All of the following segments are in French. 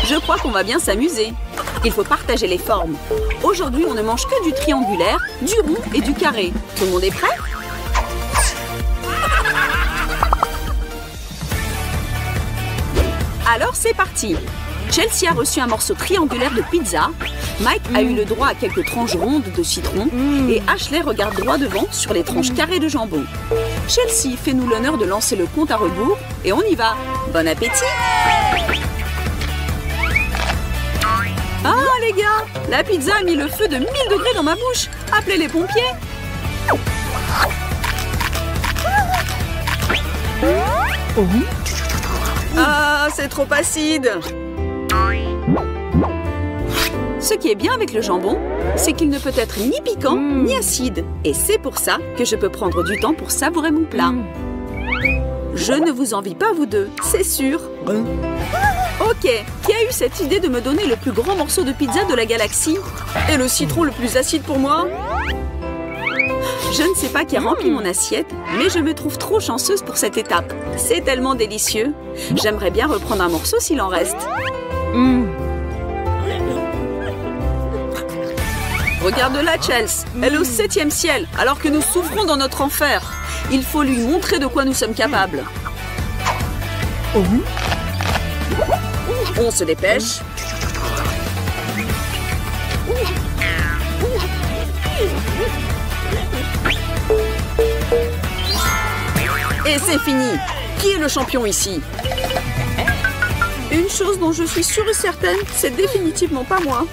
Je crois qu'on va bien s'amuser. Il faut partager les formes. Aujourd'hui, on ne mange que du triangulaire, du rond et du carré. Tout le monde est prêt? Alors, c'est parti. Chelsea a reçu un morceau triangulaire de pizza. Mike a eu le droit à quelques tranches rondes de citron. Et Ashley regarde droit devant sur les tranches carrées de jambon. Chelsea, fais-nous l'honneur de lancer le compte à rebours. Et on y va. Bon appétit! Ah, les gars! La pizza a mis le feu de 1000 degrés dans ma bouche. Appelez les pompiers! Ah, c'est trop acide! Ce qui est bien avec le jambon, c'est qu'il ne peut être ni piquant ni acide. Et c'est pour ça que je peux prendre du temps pour savourer mon plat. Je ne vous envie pas, vous deux, c'est sûr. Ok, qui a eu cette idée de me donner le plus grand morceau de pizza de la galaxie? Et le citron le plus acide pour moi? Je ne sais pas qui a rempli mon assiette, mais je me trouve trop chanceuse pour cette étape. C'est tellement délicieux. J'aimerais bien reprendre un morceau s'il en reste. Regarde-la, Chelsea. Elle est au 7e ciel, alors que nous souffrons dans notre enfer. Il faut lui montrer de quoi nous sommes capables. On se dépêche. Et c'est fini. Qui est le champion ici? Une chose dont je suis sûre et certaine, c'est définitivement pas moi.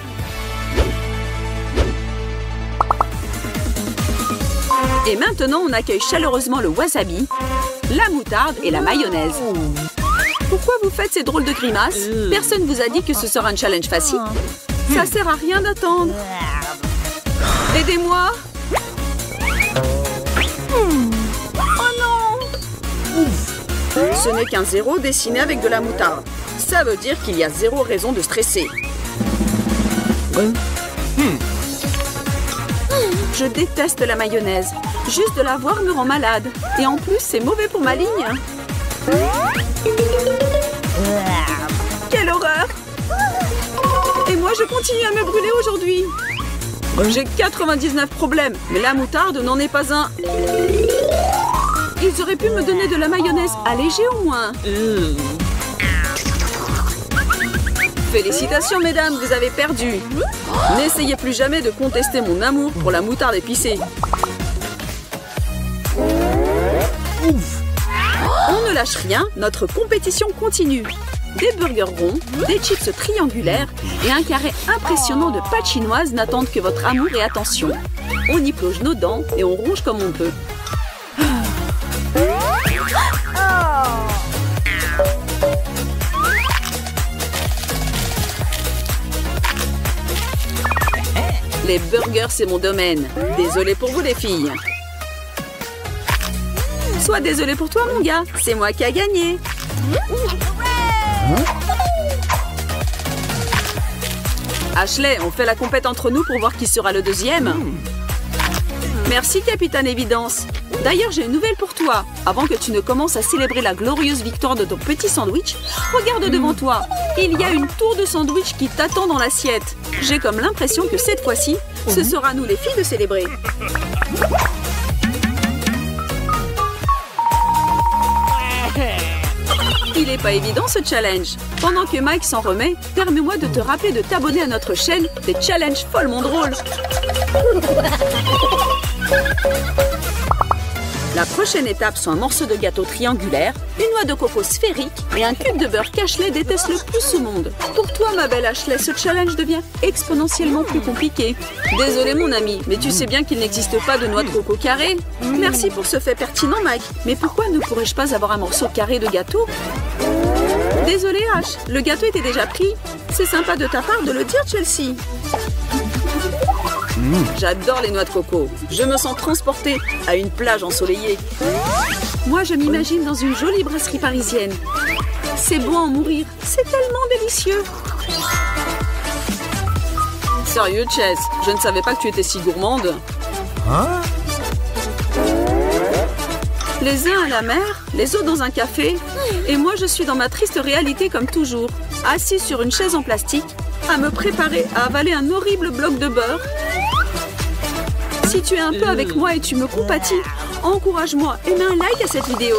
Et maintenant, on accueille chaleureusement le wasabi, la moutarde et la mayonnaise. Pourquoi vous faites ces drôles de grimaces? Personne vous a dit que ce sera un challenge facile. Ça sert à rien d'attendre. Aidez-moi! Oh non! Ce n'est qu'un 0 dessiné avec de la moutarde. Ça veut dire qu'il y a 0 raison de stresser. Je déteste la mayonnaise. Juste de la voir me rend malade. Et en plus, c'est mauvais pour ma ligne. Quelle horreur! Et moi, je continue à me brûler aujourd'hui. J'ai 99 problèmes, mais la moutarde n'en est pas un. Ils auraient pu me donner de la mayonnaise allégée au moins. Félicitations, mesdames, vous avez perdu. N'essayez plus jamais de contester mon amour pour la moutarde épicée. On ne lâche rien, notre compétition continue. Des burgers ronds, des chips triangulaires et un carré impressionnant de pâtes chinoises n'attendent que votre amour et attention. On y plonge nos dents et on ronge comme on peut. Les burgers, c'est mon domaine. Désolée pour vous, les filles. Sois désolé pour toi, mon gars. C'est moi qui a gagné. Ashley, on fait la compète entre nous pour voir qui sera le deuxième. Merci, Capitaine Évidence. D'ailleurs, j'ai une nouvelle pour toi. Avant que tu ne commences à célébrer la glorieuse victoire de ton petit sandwich, regarde devant toi. Il y a une tour de sandwich qui t'attend dans l'assiette. J'ai comme l'impression que cette fois-ci, ce sera à nous les filles de célébrer. Il n'est pas évident ce challenge. Pendant que Mike s'en remet, permets-moi de te rappeler de t'abonner à notre chaîne des challenges follement drôles. La prochaine étape sont un morceau de gâteau triangulaire, une noix de coco sphérique et un cube de beurre qu'Ashley déteste le plus au monde. Pour toi, ma belle Ashley, ce challenge devient exponentiellement plus compliqué. Désolé mon ami, mais tu sais bien qu'il n'existe pas de noix de coco carrée. Merci pour ce fait pertinent, Mike. Mais pourquoi ne pourrais-je pas avoir un morceau carré de gâteau? Désolé, Ash, le gâteau était déjà pris. C'est sympa de ta part de le dire, Chelsea. J'adore les noix de coco. Je me sens transportée à une plage ensoleillée. Moi, je m'imagine dans une jolie brasserie parisienne. C'est bon à en mourir. C'est tellement délicieux. Sérieux, Chess, je ne savais pas que tu étais si gourmande. Hein? Les uns à la mer, les autres dans un café. Et moi, je suis dans ma triste réalité comme toujours. assis sur une chaise en plastique, à me préparer à avaler un horrible bloc de beurre. Si tu es un peu avec moi et tu me compatis, encourage-moi et mets un like à cette vidéo.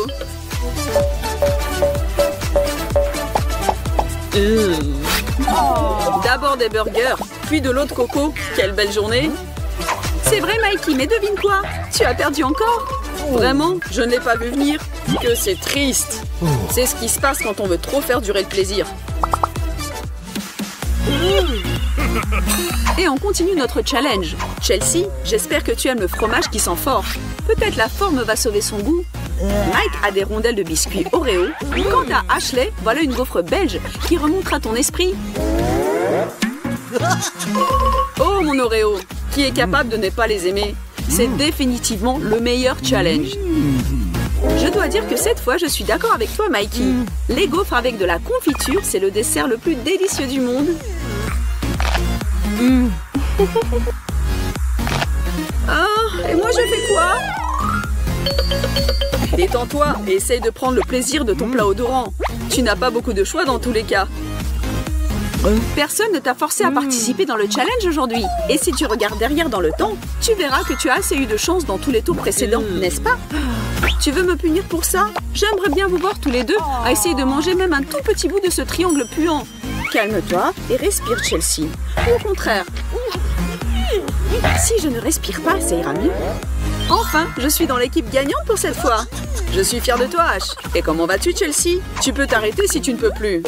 D'abord des burgers, puis de l'eau de coco. Quelle belle journée! C'est vrai, Mikey, mais devine quoi? Tu as perdu encore? Vraiment? Je ne l'ai pas vu venir. Que c'est triste. C'est ce qui se passe quand on veut trop faire durer le plaisir. Et on continue notre challenge. Chelsea, j'espère que tu aimes le fromage qui sent fort. Peut-être la forme va sauver son goût. Mike a des rondelles de biscuits Oreo. Quant à Ashley, voilà une gaufre belge qui remontera ton esprit. Oh mon Oreo, qui est capable de ne pas les aimer? C'est définitivement le meilleur challenge. Je dois dire que cette fois, je suis d'accord avec toi, Mikey. Les gaufres avec de la confiture, c'est le dessert le plus délicieux du monde. Ah, et moi je fais quoi? Détends-toi et essaye de prendre le plaisir de ton plat odorant. Tu n'as pas beaucoup de choix dans tous les cas. Personne ne t'a forcé à participer dans le challenge aujourd'hui. Et si tu regardes derrière dans le temps, tu verras que tu as assez eu de chance dans tous les tours précédents, n'est-ce pas? Tu veux me punir pour ça? J'aimerais bien vous voir tous les deux à essayer de manger même un tout petit bout de ce triangle puant. Calme-toi et respire, Chelsea. Ou au contraire. Si je ne respire pas, ça ira mieux. Enfin, je suis dans l'équipe gagnante pour cette fois. Je suis fière de toi, Ash. Et comment vas-tu, Chelsea? Tu peux t'arrêter si tu ne peux plus.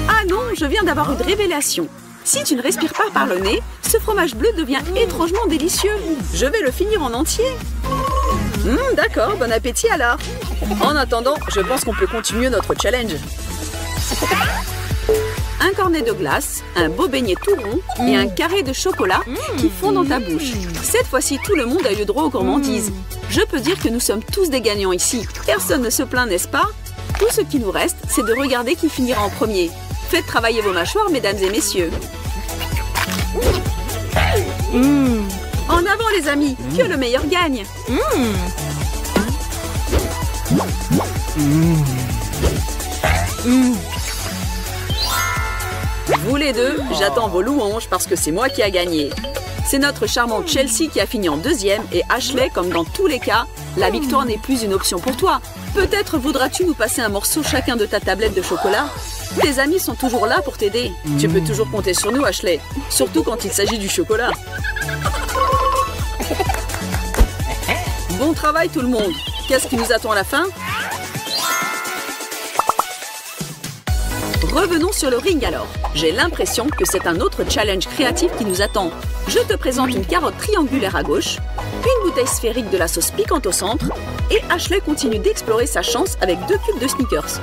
Ah non, je viens d'avoir une révélation. Si tu ne respires pas par le nez, ce fromage bleu devient étrangement délicieux. Je vais le finir en entier. D'accord, bon appétit alors. En attendant, je pense qu'on peut continuer notre challenge. Un cornet de glace, un beau beignet tout rond et un carré de chocolat qui fond dans ta bouche. Cette fois-ci, tout le monde a eu droit aux gourmandises. Je peux dire que nous sommes tous des gagnants ici. Personne ne se plaint, n'est-ce pas? Tout ce qui nous reste, c'est de regarder qui finira en premier. Faites travailler vos mâchoires, mesdames et messieurs. En avant, les amis, que le meilleur gagne. Vous les deux, j'attends vos louanges parce que c'est moi qui a gagné. C'est notre charmante Chelsea qui a fini en deuxième et Ashley, comme dans tous les cas, la victoire n'est plus une option pour toi. Peut-être voudras-tu nous passer un morceau chacun de ta tablette de chocolat? Tes amis sont toujours là pour t'aider. Tu peux toujours compter sur nous, Ashley. Surtout quand il s'agit du chocolat. Bon travail tout le monde. Qu'est-ce qui nous attend à la fin? Revenons sur le ring alors. J'ai l'impression que c'est un autre challenge créatif qui nous attend. Je te présente une carotte triangulaire à gauche, une bouteille sphérique de la sauce piquante au centre, et Ashley continue d'explorer sa chance avec 2 cubes de Snickers.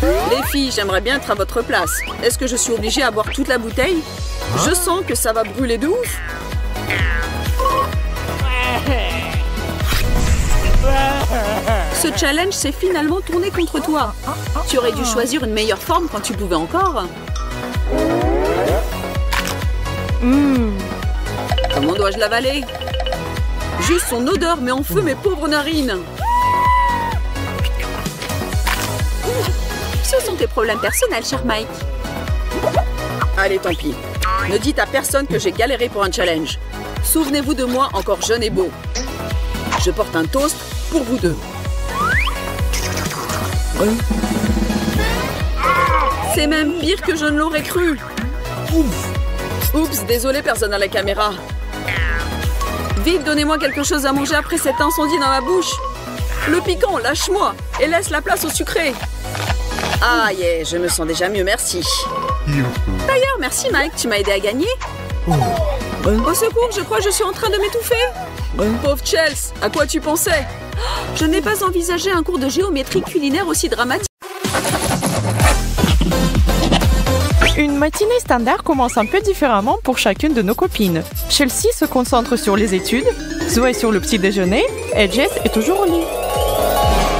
Les filles, j'aimerais bien être à votre place. Est-ce que je suis obligée à boire toute la bouteille? Je sens que ça va brûler de ouf. Ce challenge s'est finalement tourné contre toi. Tu aurais dû choisir une meilleure forme quand tu pouvais encore. Comment dois-je l'avaler? Juste son odeur met en feu mes pauvres narines. Ce sont tes problèmes personnels, cher Mike. Allez, tant pis. Ne dites à personne que j'ai galéré pour un challenge. Souvenez-vous de moi encore jeune et beau. Je porte un toast pour vous deux. C'est même pire que je ne l'aurais cru. Oups, désolé, personne à la caméra. Vite, donnez-moi quelque chose à manger après cet incendie dans ma bouche. Le piquant, lâche-moi et laisse la place au sucré. Ah, yeah, je me sens déjà mieux, merci. D'ailleurs, merci Mike, tu m'as aidé à gagner. Au secours, je crois que je suis en train de m'étouffer. Pauvre Chelsea, à quoi tu pensais? Je n'ai pas envisagé un cours de géométrie culinaire aussi dramatique. Une matinée standard commence un peu différemment pour chacune de nos copines. Chelsea se concentre sur les études, Zoé sur le petit déjeuner et Jess est toujours au lit.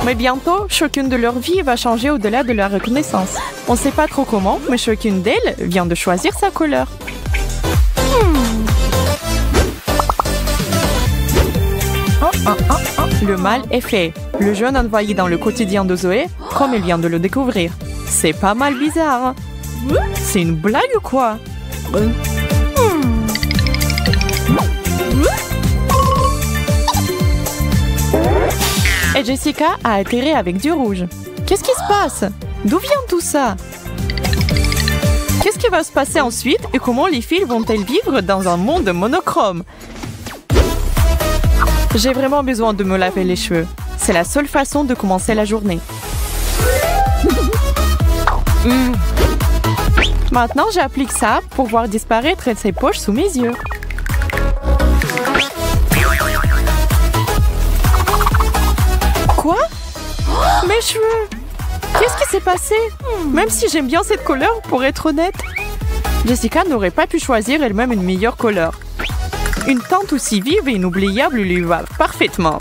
Mais bientôt, chacune de leur vie va changer au-delà de la reconnaissance. On ne sait pas trop comment, mais chacune d'elles vient de choisir sa couleur. Le mal est fait. Le jaune envahi dans le quotidien de Zoé, comme elle vient de le découvrir. C'est pas mal bizarre. C'est une blague ou quoi? Et Jessica a atterri avec du rouge. Qu'est-ce qui se passe? D'où vient tout ça? Qu'est-ce qui va se passer ensuite et comment les filles vont-elles vivre dans un monde monochrome? J'ai vraiment besoin de me laver les cheveux. C'est la seule façon de commencer la journée. Maintenant, j'applique ça pour voir disparaître ces poches sous mes yeux. Quoi? Mes cheveux! Qu'est-ce qui s'est passé? Même si j'aime bien cette couleur, pour être honnête. Jessica n'aurait pas pu choisir elle-même une meilleure couleur. Une teinte aussi vive et inoubliable lui va parfaitement.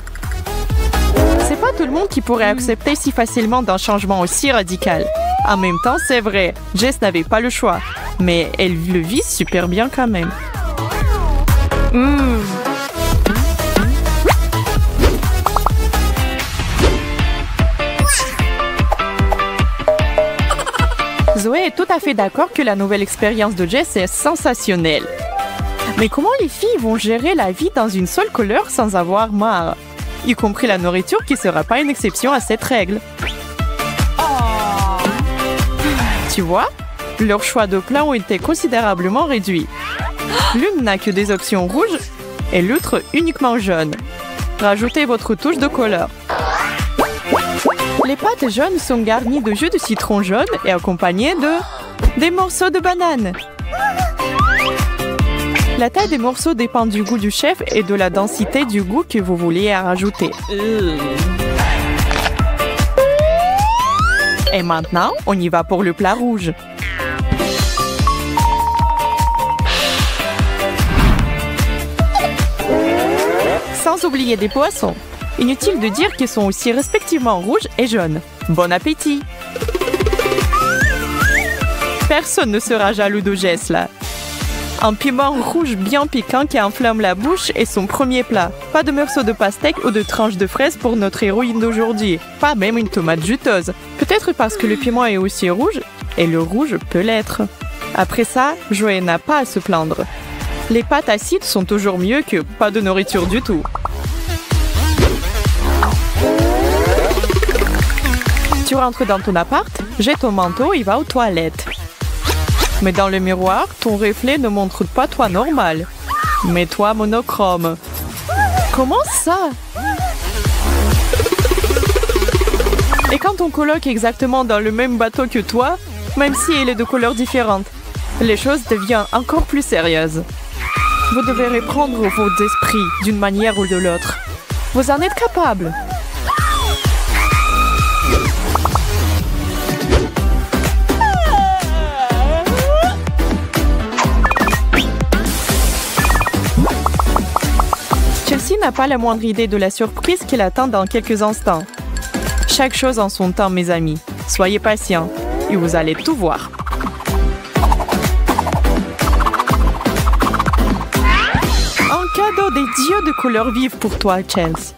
C'est pas tout le monde qui pourrait accepter si facilement d'un changement aussi radical. En même temps, c'est vrai, Jess n'avait pas le choix. Mais elle le vit super bien quand même. Zoé est tout à fait d'accord que la nouvelle expérience de Jess est sensationnelle. Mais comment les filles vont gérer la vie dans une seule couleur sans avoir marre? Y compris la nourriture qui sera pas une exception à cette règle. Tu vois, leurs choix de plats ont été considérablement réduits. L'une n'a que des options rouges et l'autre uniquement jaune. Rajoutez votre touche de couleur. Les pâtes jaunes sont garnies de jus de citron jaune et accompagnées des morceaux de banane. La taille des morceaux dépend du goût du chef et de la densité du goût que vous vouliez rajouter. Et maintenant, on y va pour le plat rouge. Sans oublier des poissons. Inutile de dire qu'ils sont aussi respectivement rouges et jaunes. Bon appétit! Personne ne sera jaloux de Jess là. Un piment rouge bien piquant qui enflamme la bouche est son premier plat. Pas de morceaux de pastèque ou de tranches de fraises pour notre héroïne d'aujourd'hui. Pas même une tomate juteuse. Peut-être parce que le piment est aussi rouge, et le rouge peut l'être. Après ça, Joël n'a pas à se plaindre. Les pâtes acides sont toujours mieux que pas de nourriture du tout. Tu rentres dans ton appart, jette ton manteau et va aux toilettes. Mais dans le miroir, ton reflet ne montre pas toi normal, mais toi monochrome. Comment ça? Et quand ton coloc est exactement dans le même bateau que toi, même si il est de couleurs différentes, les choses deviennent encore plus sérieuses. Vous devez reprendre vos esprits d'une manière ou de l'autre. Vous en êtes capable. Chelsea n'a pas la moindre idée de la surprise qui l'attend dans quelques instants. Chaque chose en son temps, mes amis. Soyez patients et vous allez tout voir. Un cadeau des dieux de couleurs vives pour toi, Chelsea.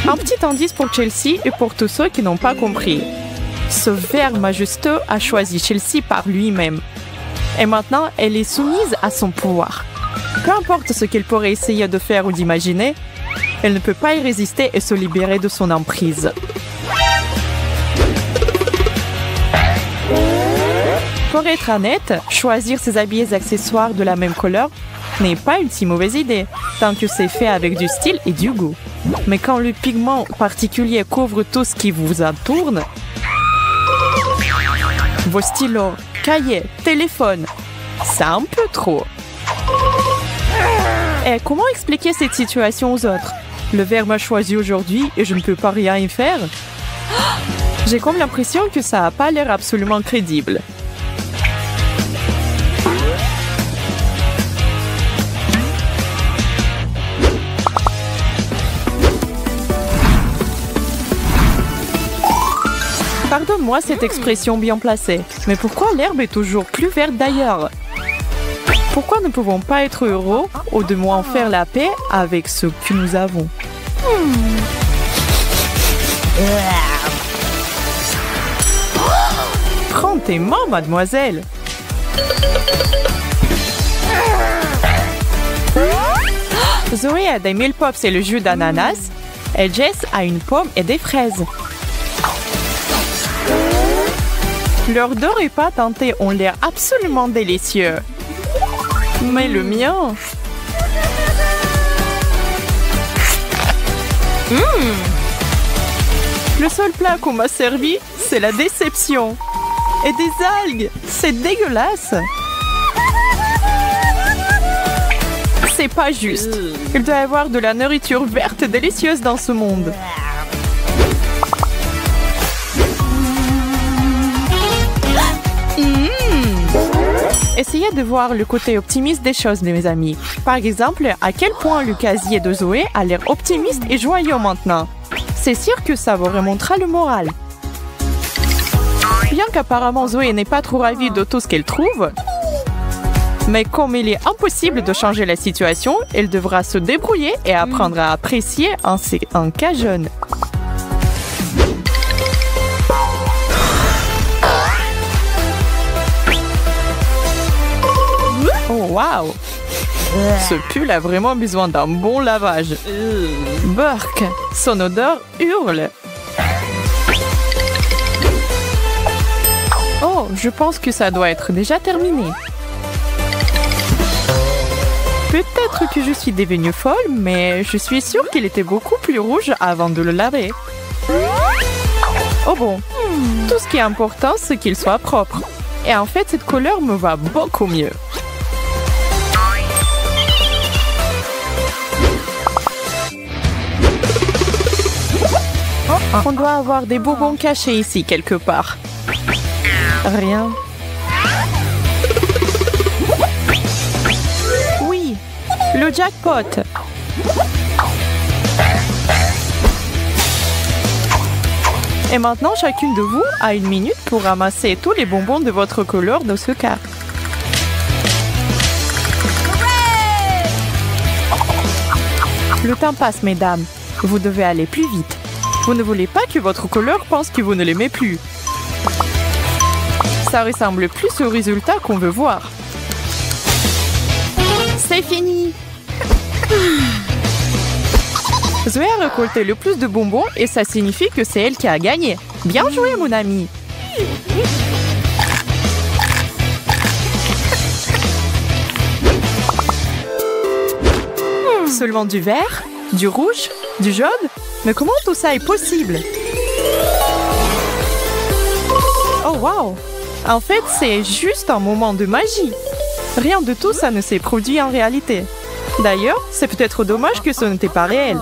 Un petit indice pour Chelsea et pour tous ceux qui n'ont pas compris. Ce ver majestueux a choisi Chelsea par lui-même. Et maintenant, elle est soumise à son pouvoir. Peu importe ce qu'elle pourrait essayer de faire ou d'imaginer, elle ne peut pas y résister et se libérer de son emprise. Pour être honnête, choisir ses habits et accessoires de la même couleur n'est pas une si mauvaise idée, tant que c'est fait avec du style et du goût. Mais quand le pigment particulier couvre tout ce qui vous entoure, vos stylos, cahiers, téléphones, c'est un peu trop. Et comment expliquer cette situation aux autres? Le verre m'a choisi aujourd'hui et je ne peux pas rien y faire? J'ai comme l'impression que ça n'a pas l'air absolument crédible. Pardonne-moi cette expression bien placée, mais pourquoi l'herbe est toujours plus verte d'ailleurs? Pourquoi ne pouvons pas être heureux ou de moins faire la paix avec ce que nous avons? Prends tes mains, mademoiselle. Zoé a des mille pops et le jus d'ananas, et Jess a une pomme et des fraises. Leurs deux repas tentés ont l'air absolument délicieux. Mais le mien... Le seul plat qu'on m'a servi, c'est la déception. Et des algues, c'est dégueulasse. C'est pas juste. Il doit y avoir de la nourriture verte délicieuse dans ce monde. Essayez de voir le côté optimiste des choses, mes amis. Par exemple, à quel point le casier de Zoé a l'air optimiste et joyeux maintenant. C'est sûr que ça vous remontera le moral. Bien qu'apparemment Zoé n'est pas trop ravie de tout ce qu'elle trouve, mais comme il est impossible de changer la situation, elle devra se débrouiller et apprendre à apprécier un cas jeune. Oh wow! Ce pull a vraiment besoin d'un bon lavage. Burk, son odeur hurle. Oh, je pense que ça doit être déjà terminé. Peut-être que je suis devenue folle, mais je suis sûre qu'il était beaucoup plus rouge avant de le laver. Oh bon, tout ce qui est important, c'est qu'il soit propre. Et en fait, cette couleur me va beaucoup mieux. On doit avoir des bonbons cachés ici, quelque part. Rien. Oui, le jackpot. Et maintenant, chacune de vous a 1 minute pour ramasser tous les bonbons de votre couleur dans ce cas. Le temps passe, mesdames. Vous devez aller plus vite. Vous ne voulez pas que votre couleur pense que vous ne l'aimez plus. Ça ressemble plus au résultat qu'on veut voir. C'est fini! Zoé a récolté le plus de bonbons et ça signifie que c'est elle qui a gagné. Bien joué, mon ami! Seulement du vert, du rouge, du jaune? Mais comment tout ça est possible? Oh wow! En fait, c'est juste un moment de magie. Rien de tout ça ne s'est produit en réalité. D'ailleurs, c'est peut-être dommage que ce n'était pas réel.